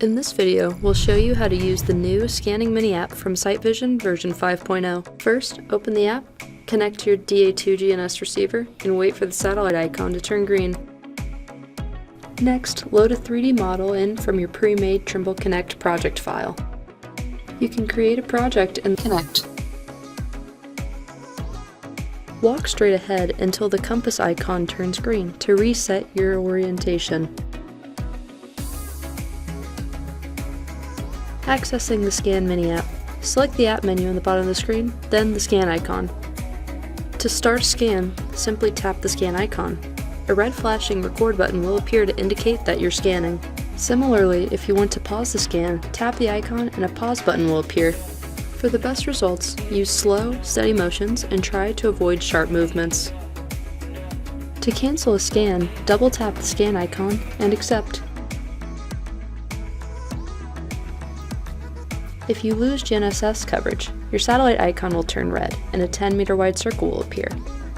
In this video, we'll show you how to use the new Scanning Mini app from SiteVision version 5.0. First, open the app, connect to your DA2 GNS receiver, and wait for the satellite icon to turn green. Next, load a 3D model in from your pre-made Trimble Connect project file. You can create a project in Connect. Walk straight ahead until the compass icon turns green to reset your orientation. Accessing the Scan Mini app, select the app menu on the bottom of the screen, then the scan icon. To start a scan, simply tap the scan icon. A red flashing record button will appear to indicate that you're scanning. Similarly, if you want to pause the scan, tap the icon and a pause button will appear. For the best results, use slow, steady motions and try to avoid sharp movements. To cancel a scan, double tap the scan icon and accept. If you lose GNSS coverage, your satellite icon will turn red and a 10-meter wide circle will appear.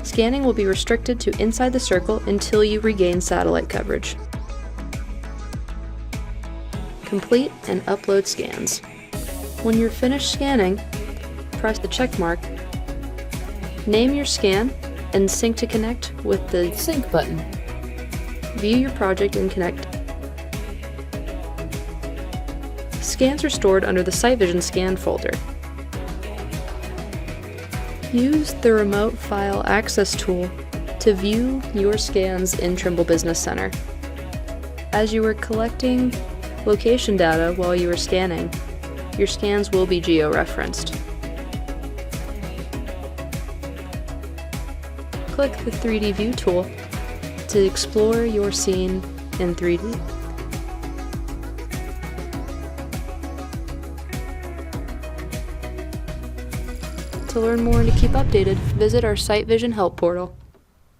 Scanning will be restricted to inside the circle until you regain satellite coverage. Complete and upload scans. When you're finished scanning, press the check mark, name your scan, and sync to Connect with the Sync button. View your project in Connect. Scans are stored under the SiteVision Scan folder. Use the Remote File Access tool to view your scans in Trimble Business Center. As you are collecting location data while you are scanning, your scans will be georeferenced. Click the 3D View tool to explore your scene in 3D. To learn more and to keep updated, visit our SiteVision Help portal.